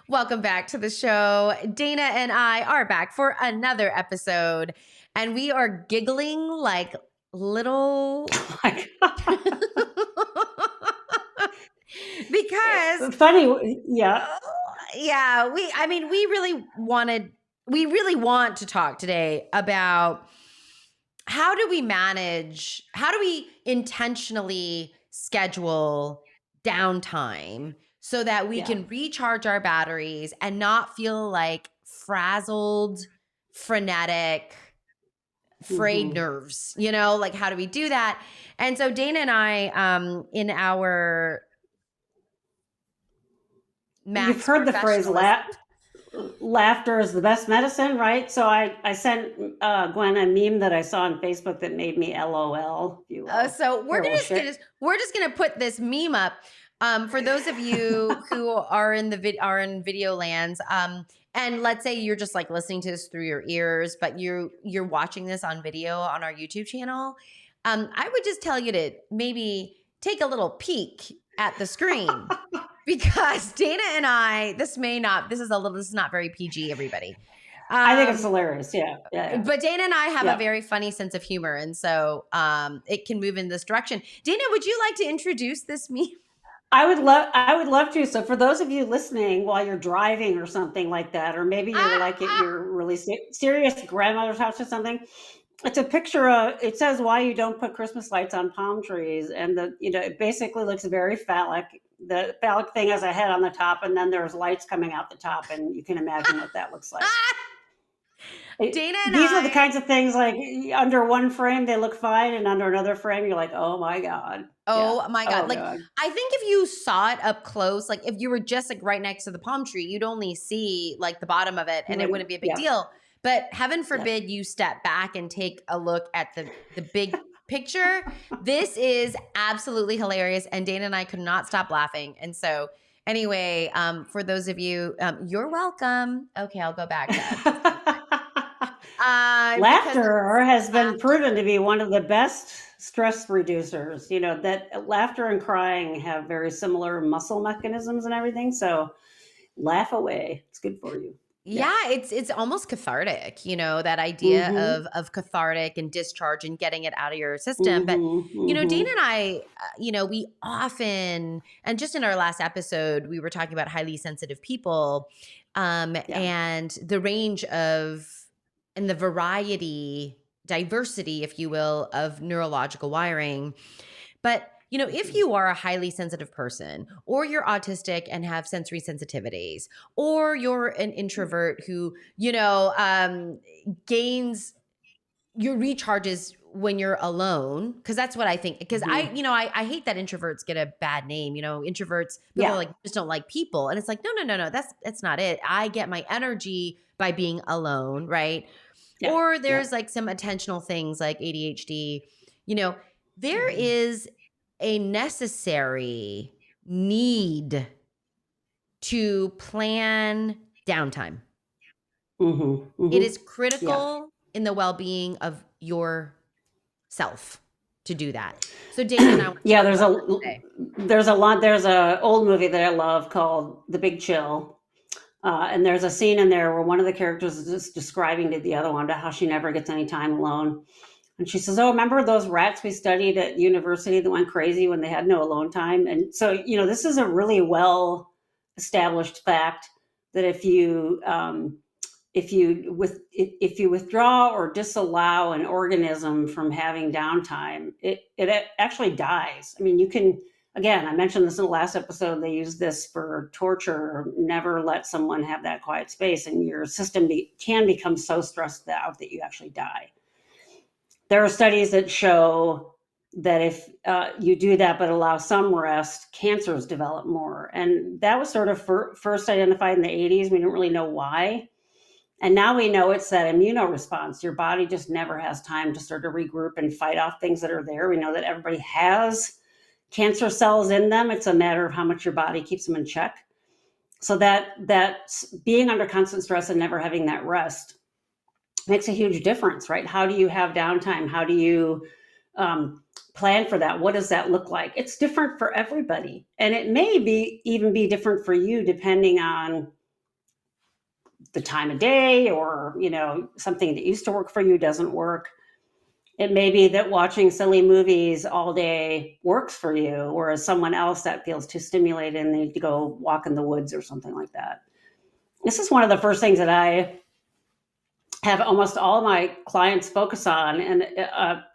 Welcome back to the show. Dana and I are back for another episode, and we are giggling like little Oh my God. because Funny, yeah. yeah, we really want to talk today about how do we intentionally schedule downtime so that we can recharge our batteries and not feel like frazzled, frenetic, frayed nerves, like how do we do that? And so Dana and I, in our You've heard the phrase laughter is the best medicine, right? So I sent Gwen a meme that I saw on Facebook that made me LOL. If you will. So we're just gonna put this meme up for those of you who are in video lands. And let's say you're just like listening to this through your ears, but you're watching this on video on our YouTube channel. I would just tell you to maybe take a little peek at the screen because Dana and I, this is not very PG, everybody. I think it's hilarious. Yeah. But Dana and I have a very funny sense of humor. And so it can move in this direction. Dana, would you like to introduce this meme? I would love to. So for those of you listening while you're driving or something like that, or maybe you're like at your really serious grandmother's house or something, it's a picture of, it says why you don't put Christmas lights on palm trees. And it basically looks very phallic. The phallic thing has a head on the top, and then there's lights coming out the top, and you can imagine what that looks like. Dana and These are the kinds of things like under one frame, they look fine. And under another frame, you're like, oh my God. Oh my God. Oh, God. I think if you saw it up close, like if you were just like right next to the palm tree, you'd only see like the bottom of it and it wouldn't be a big deal. But heaven forbid you step back and take a look at the big picture. This is absolutely hilarious. And Dana and I could not stop laughing. And so anyway, for those of you, you're welcome. Okay, I'll go back. Laughter has been proven to be one of the best stress reducers. That laughter and crying have very similar muscle mechanisms and everything. So laugh away. It's good for you. Yeah, it's almost cathartic, that idea of cathartic and discharge and getting it out of your system. But, Dana and I, we often, and just in our last episode, we were talking about highly sensitive people and the range of, and the diversity, if you will, of neurological wiring. But, if you are a highly sensitive person, or you're autistic and have sensory sensitivities, or you're an introvert who, gains your recharges when you're alone, because that's what I think. Because I hate that introverts get a bad name. Introverts, people are like, just don't like people. And it's like, no, that's not it. I get my energy by being alone, right? Yeah. Or there's like some attentional things like ADHD. There is a necessary need to plan downtime. It is critical in the well-being of yourself to do that. So Dana and I there's a old movie that I love called The Big Chill. And there's a scene in there where one of the characters is just describing to the other one about how she never gets any time alone. And she says, oh, remember those rats we studied at university that went crazy when they had no alone time? And so, this is a really well established fact that if you withdraw or disallow an organism from having downtime, it actually dies. I mean, you can, again, I mentioned this in the last episode, they use this for torture. Never let someone have that quiet space, and your system can become so stressed out that you actually die. There are studies that show that if you do that but allow some rest, cancers develop more. And that was sort of first identified in the 80s. We didn't really know why. And now we know it's that immunoresponse. Your body just never has time to sort of regroup and fight off things that are there. We know that everybody has cancer cells in them. It's a matter of how much your body keeps them in check. So that being under constant stress and never having that rest makes a huge difference, right? How do you have downtime? How do you plan for that? What does that look like? It's different for everybody, and it may be even be different for you depending on the time of day, or something that used to work for you doesn't work. It may be that watching silly movies all day works for you, whereas someone else that feels too stimulated and they need to go walk in the woods or something like that. This is one of the first things that I have almost all my clients focus on, and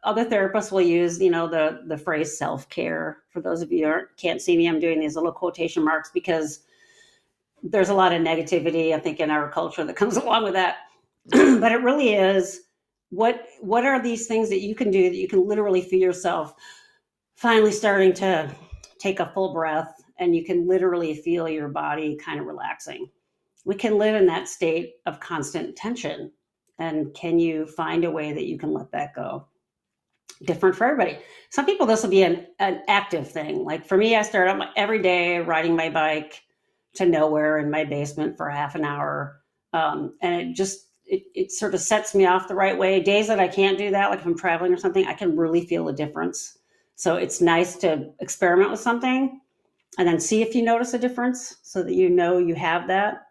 other therapists will use, the phrase self-care. For those of you who can't see me, I'm doing these little quotation marks because there's a lot of negativity, I think, in our culture that comes along with that. But it really is, what are these things that you can do that you can literally feel yourself finally starting to take a full breath, and you can literally feel your body kind of relaxing. We can live in that state of constant tension. And can you find a way that you can let that go? Different for everybody. Some people, this will be an active thing. Like for me, I start out every day riding my bike to nowhere in my basement for half an hour. And it sort of sets me off the right way. Days that I can't do that, like if I'm traveling or something, I can really feel a difference. So it's nice to experiment with something and then see if you notice a difference so that you have that.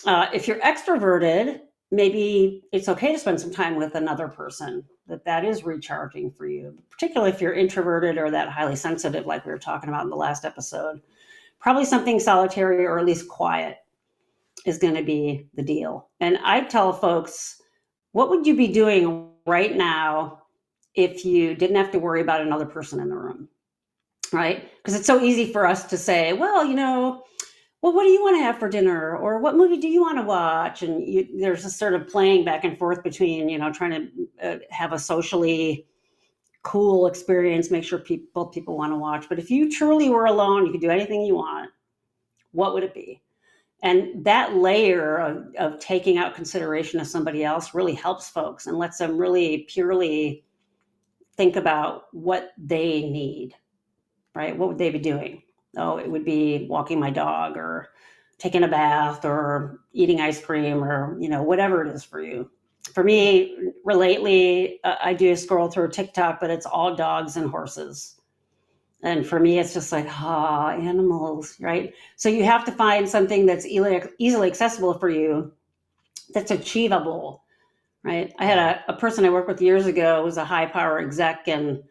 If you're extroverted, maybe it's okay to spend some time with another person, that is recharging for you, particularly if you're introverted or that highly sensitive, like we were talking about in the last episode. Probably something solitary or at least quiet is going to be the deal. And I tell folks, what would you be doing right now if you didn't have to worry about another person in the room, right? Because it's so easy for us to say, well, what do you want to have for dinner? Or what movie do you want to watch? And there's a sort of playing back and forth between, trying to have a socially cool experience, make sure both people want to watch. But if you truly were alone, you could do anything you want, what would it be? And that layer of taking out consideration of somebody else really helps folks and lets them really purely think about what they need, right? What would they be doing? Oh, it would be walking my dog or taking a bath or eating ice cream or, whatever it is for you. For me, lately, I do scroll through TikTok, but it's all dogs and horses. And for me, it's just like, animals, right? So you have to find something that's easily accessible for you, that's achievable, right? I had a person I worked with years ago who was a high power exec, and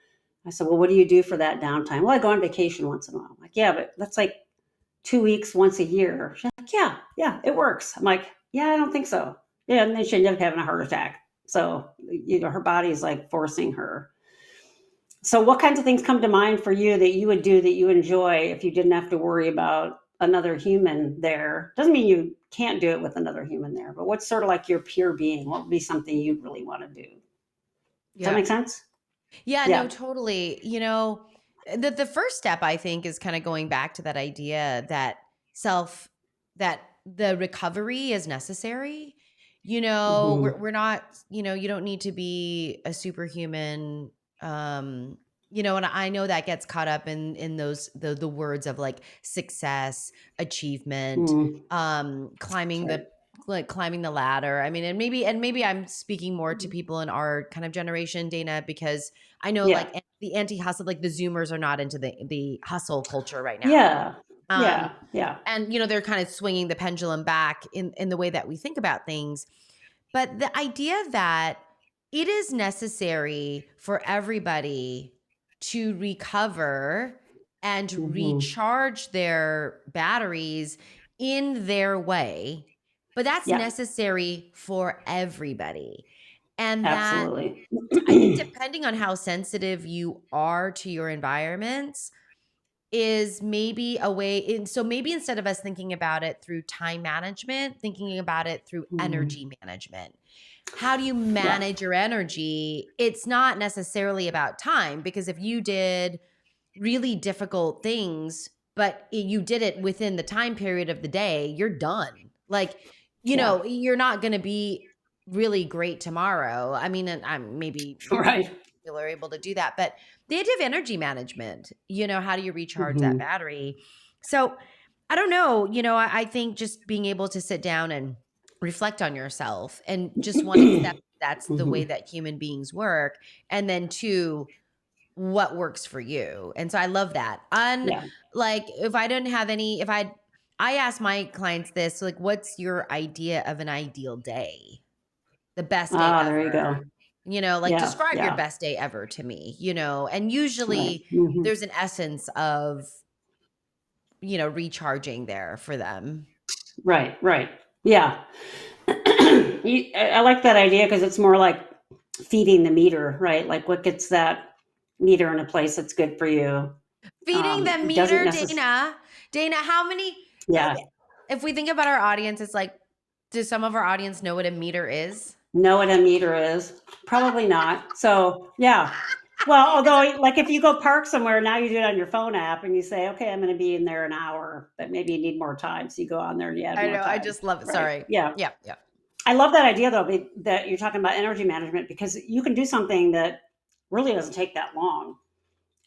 I said, well, what do you do for that downtime? Well, I go on vacation once in a while. I'm like, yeah, but that's like 2 weeks once a year. She's like, yeah, it works. I'm like, yeah, I don't think so. Yeah, and then she ended up having a heart attack. So, her body's like forcing her. So what kinds of things come to mind for you that you would do that you enjoy if you didn't have to worry about another human there? Doesn't mean you can't do it with another human there, but what's sort of like your pure being? What would be something you'd really want to do? Does that make sense? Yeah, no, totally. The first step, I think, is kind of going back to that idea that that the recovery is necessary. We're not, you don't need to be a superhuman. And I know that gets caught up in those the words of like success, achievement, climbing the ladder. I mean, and maybe I'm speaking more to people in our kind of generation, Dana, because I know like the anti-hustle, like the Zoomers are not into the hustle culture right now. Yeah. And they're kind of swinging the pendulum back in the way that we think about things. But the idea that it is necessary for everybody to recover and recharge their batteries in their way, but that's necessary for everybody. And absolutely. That I think depending on how sensitive you are to your environments is maybe a way. And so maybe instead of us thinking about it through time management, thinking about it through energy management. How do you manage your energy? It's not necessarily about time, because if you did really difficult things, but you did it within the time period of the day, you're done. Like, you're not going to be really great tomorrow. I mean, I'm maybe right. people are able to do that, but the idea of energy management, how do you recharge that battery? So I don't know. I think just being able to sit down and reflect on yourself and just one, accept that's the way Mhm. that human beings work. And then two, what works for you. And so I love that. Yeah. Like if I didn't have any, if I ask my clients this, like, what's your idea of an ideal day? The best day Ah, there you go. ever. Like Yeah. describe your Yeah. best day ever to me, and Right. usually Hmm. there's an essence of, recharging there for them. Right. Right. Yeah. I like that idea because it's more like feeding the meter, right? Like what gets that meter in a place that's good for you. Feeding the It doesn't meter, necessarily. Dana, how many, Yeah. if we think about our audience, it's like, does some of our audience know what a meter is? Know what a meter is? Probably not. So yeah. Well, Because although like if you go park somewhere, now you do it on your phone app and you say, okay, I'm going to be in there an hour, but maybe you need more time. So you go on there and you add I more know, I time. just love it. Right. Sorry. Yeah. Yeah, yeah. I love that idea though, that you're talking about energy management because you can do something that really doesn't take that long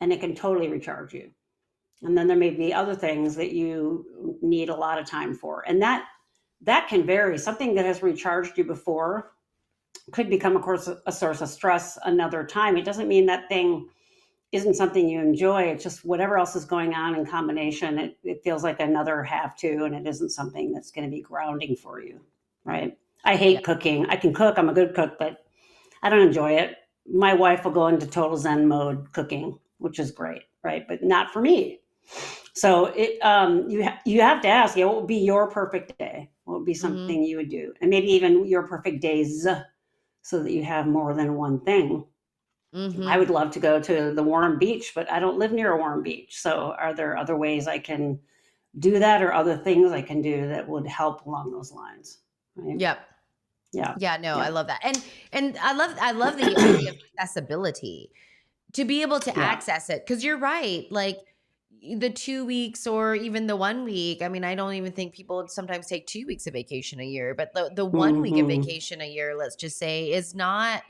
and it can totally recharge you. And then there may be other things that you need a lot of time for. And that can vary. Something that has recharged you before could become, of course, a source of stress another time. It doesn't mean that thing isn't something you enjoy. It's just whatever else is going on in combination, it feels like another have to, and it isn't something that's going to be grounding for you, right? I Yeah. hate cooking. I can cook. I'm a good cook, but I don't enjoy it. My wife will go into total Zen mode cooking, which is great, right? But not for me. So you have to ask, what would be your perfect day? What would be Mm-hmm. something you would do, and maybe even your perfect days, so that you have more than one thing. I Mm-hmm. would love to go to the warm beach, but I don't live near a warm beach. So are there other ways I can do that or other things I can do that would help along those lines? Right? Yep. Yeah. Yeah, no, I Yeah. love that. And I love the idea of accessibility to be able to Yeah. access it. Cause you're right. Like the 2 weeks or even the 1 week. I mean, I don't even think people sometimes take 2 weeks of vacation a year, but the 1 week of Hmm. vacation a year, let's just say, is not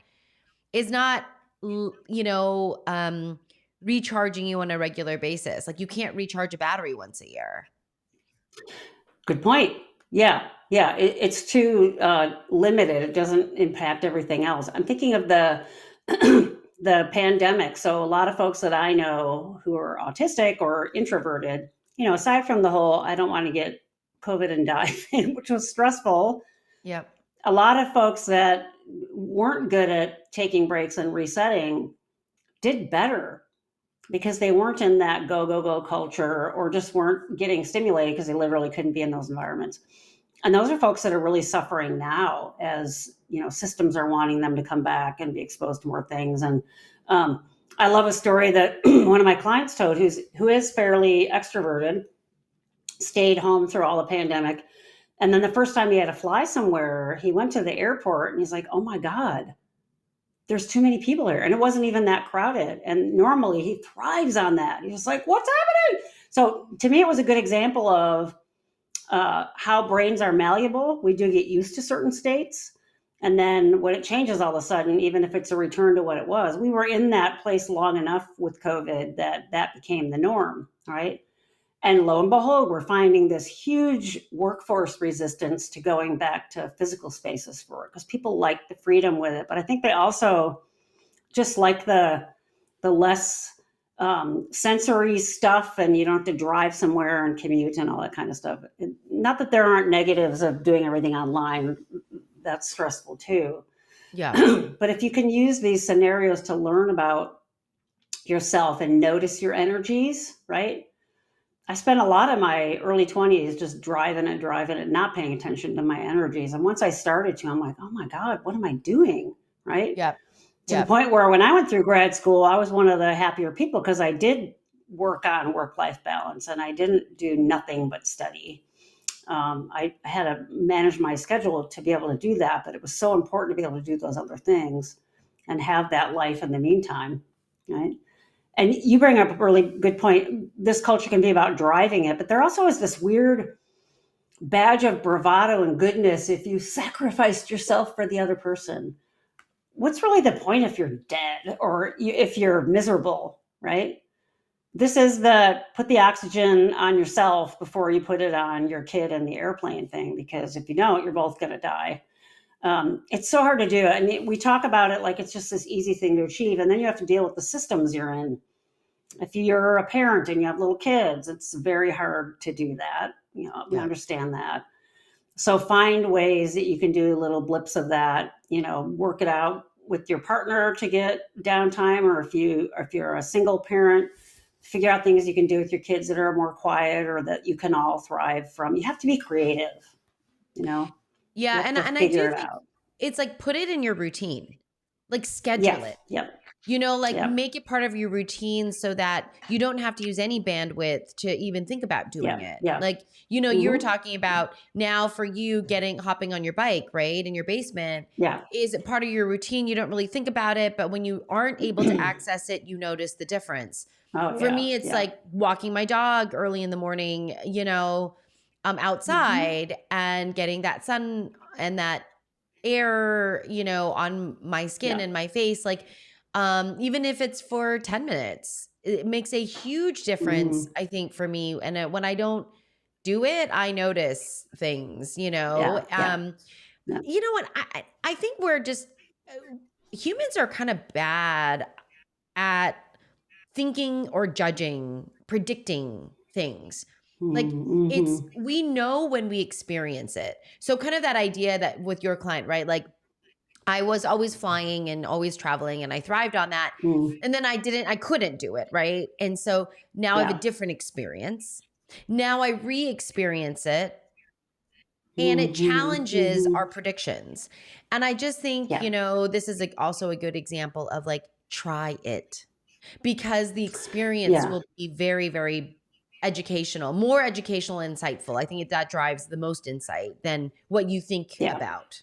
recharging you on a regular basis. Like you can't recharge a battery once a year. Good point. Yeah. Yeah. It's too limited. It doesn't impact everything else. I'm thinking of the the pandemic. So a lot of folks that I know who are autistic or introverted, aside from the whole I don't want to get COVID and die thing, which was stressful, Yep. a lot of folks that weren't good at taking breaks and resetting did better because they weren't in that go, go, go culture or just weren't getting stimulated because they literally couldn't be in those environments. And those are folks that are really suffering now as, systems are wanting them to come back and be exposed to more things. And I love a story that one of my clients told who is fairly extroverted, stayed home through all the pandemic. And then the first time he had to fly somewhere, he went to the airport and he's like, oh my God, there's too many people here. And it wasn't even that crowded. And normally he thrives on that. He's just like, what's happening? So to me, it was a good example of how brains are malleable. We do get used to certain states. And then when it changes all of a sudden, even if it's a return to what it was, we were in that place long enough with COVID that became the norm, right? And lo and behold, we're finding this huge workforce resistance to going back to physical spaces for it because people like the freedom with it. But I think they also just like the less sensory stuff, and you don't have to drive somewhere and commute and all that kind of stuff. Not that there aren't negatives of doing everything online. That's stressful too. Yeah. But if you can use these scenarios to learn about yourself and notice your energies, right? I spent a lot of my early 20s just driving it, not paying attention to my energies. And once I started to, I'm like, oh my God, what am I doing? Right? Yep. To the Yep. point where when I went through grad school, I was one of the happier people because I did work on work-life balance and I didn't do nothing but study. I had to manage my schedule to be able to do that, but it was so important to be able to do those other things and have that life in the meantime, right? And you bring up a really good point. This culture can be about driving it, but there also is this weird badge of bravado and goodness if you sacrificed yourself for the other person. What's really the point if you're dead or if you're miserable, right? this is the put the oxygen on yourself before you put it on your kid in the airplane thing, because if you don't, you're both going to die. It's so hard to do. I mean, we talk about it like it's just this easy thing to achieve, and then you have to deal with the systems you're in. If you're a parent and you have little kids, it's very hard to do that. We understand that. So find ways that you can do little blips of that, work it out with your partner to get downtime, or if you're a single parent, figure out things you can do with your kids that are more quiet or that you can all thrive from. You have to be creative, Yeah, and I do think it's like put it in your routine, like schedule it. Yep. Make it part of your routine so that you don't have to use any bandwidth to even think about doing it. Yeah. Like, you were talking about now for you hopping on your bike, right? In your basement. Yeah. Is it part of your routine? You don't really think about it, but when you aren't able to access it, you notice the difference. For me, it's like walking my dog early in the morning, outside and getting that sun and that air, on my skin and my face. Like, even if it's for 10 minutes, it makes a huge difference, I think, for me. And when I don't do it, I notice things, You know what? I think we're just, humans are kind of bad at thinking or judging, predicting things. Like we know when we experience it. So kind of that idea that with your client, right? Like I was always flying and always traveling and I thrived on that. And then I couldn't do it. Right. And so now I have a different experience. Now I re-experience it and it challenges our predictions. And I just think, this is also a good example of like, try it, because the experience will be very, very educational, more educational, insightful. I think that drives the most insight than what you think about.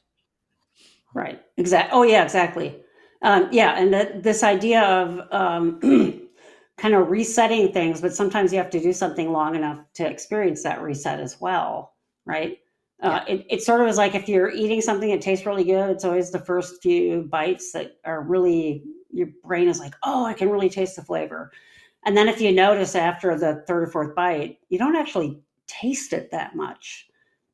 Right. Exactly. Oh, yeah, exactly. And this idea of kind of resetting things, but sometimes you have to do something long enough to experience that reset as well, right? It sort of is like if you're eating something that tastes really good, it's always the first few bites that are really, your brain is like, oh, I can really taste the flavor. And then if you notice after the third or fourth bite, you don't actually taste it that much.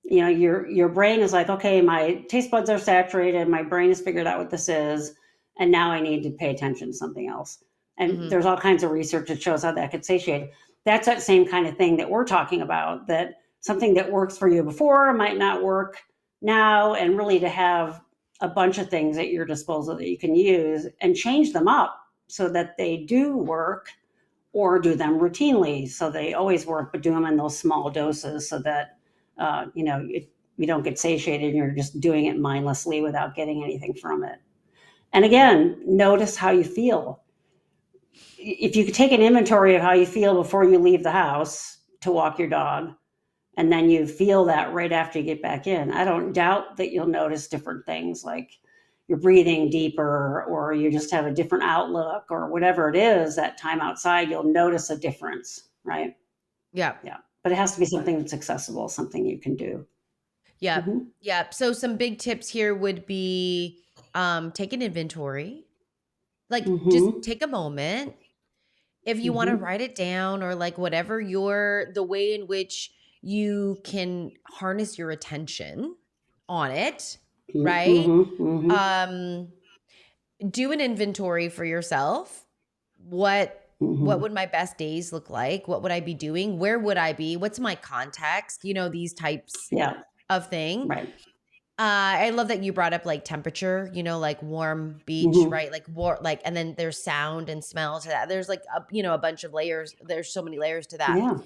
Your brain is like, okay, my taste buds are saturated. My brain has figured out what this is. And now I need to pay attention to something else. And there's all kinds of research that shows how that could satiate. That's that same kind of thing that we're talking about, that something that works for you before might not work now. And really to have a bunch of things at your disposal that you can use and change them up so that they do work, or do them routinely so they always work, but do them in those small doses so that you don't get satiated and you're just doing it mindlessly without getting anything from it. And again, notice how you feel. If you could take an inventory of how you feel before you leave the house to walk your dog, and then you feel that right after you get back in, I don't doubt that you'll notice different things, like you're breathing deeper, or you just have a different outlook, or whatever it is, that time outside, you'll notice a difference, right? Yeah. But it has to be something that's accessible, something you can do. Yeah. Yeah. So some big tips here would be take an inventory. Like just take a moment. If you want to write it down, or like whatever the way in which you can harness your attention on it, right? Do an inventory for yourself. What would my best days look like? What would I be doing? Where would I be? What's my context? These types of thing. Right. I love that you brought up like temperature, like warm beach, right? Like and then there's sound and smell to that. There's like a bunch of layers. There's so many layers to that. Yeah.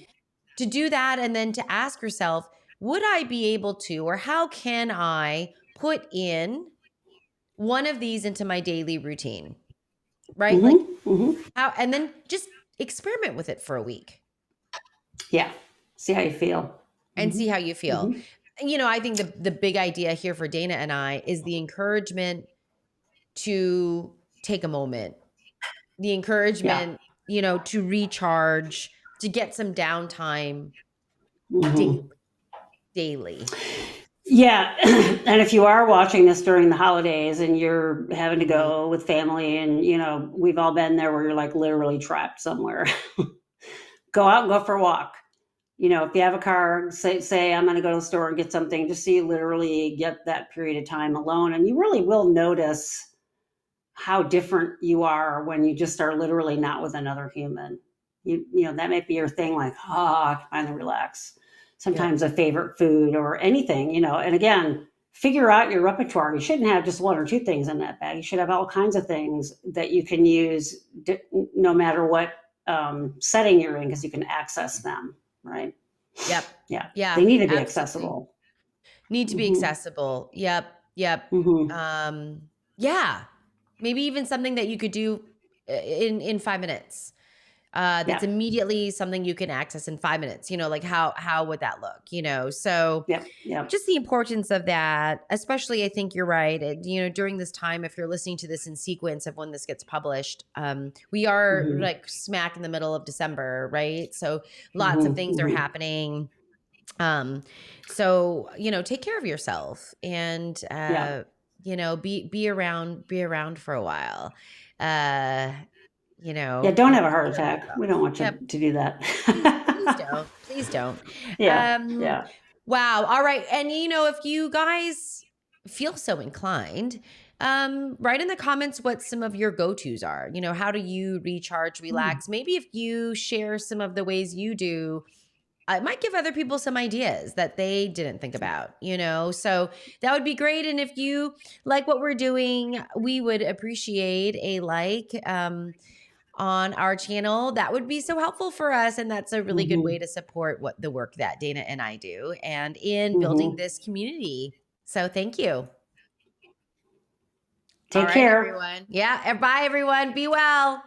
To do that, and then to ask yourself, would I be able to, or how can I put in one of these into my daily routine? Right? How, and then just experiment with it for a week. Yeah. See how you feel. And see how you feel. I think the big idea here for Dana and I is the encouragement to take a moment, the encouragement, to recharge, to get some downtime daily. Yeah. And if you are watching this during the holidays and you're having to go with family, and, we've all been there where you're like literally trapped somewhere. go out and go for a walk. If you have a car, say I'm going to go to the store and get something, just so you literally get that period of time alone. And you really will notice how different you are when you just are literally not with another human. That might be your thing, like, I can finally relax. Sometimes a favorite food or anything, and again, figure out your repertoire. You shouldn't have just one or two things in that bag. You should have all kinds of things that you can use no matter what setting you're in, because you can access them, right? Yep. Yeah. They need to be absolutely. accessible. Need to be accessible. Yep. Yeah. Maybe even something that you could do in 5 minutes. That's immediately something you can access in 5 minutes. Like how would that look? So just the importance of that, especially, I think you're right. During this time, if you're listening to this in sequence of when this gets published, we are like smack in the middle of December, right? So lots of things are happening. So take care of yourself and be around for a while. Don't have a heart attack. We don't want you to do that. Please don't. Yeah. Wow. All right. And if you guys feel so inclined, write in the comments what some of your go-tos are. How do you recharge, relax? Maybe if you share some of the ways you do, it might give other people some ideas that they didn't think about, so that would be great. And if you like what we're doing, we would appreciate a like on our channel. That would be so helpful for us. And that's a really good way to support the work that Dana and I do and in building this community. So thank you. Take care. Everyone. Yeah. Bye, everyone. Be well.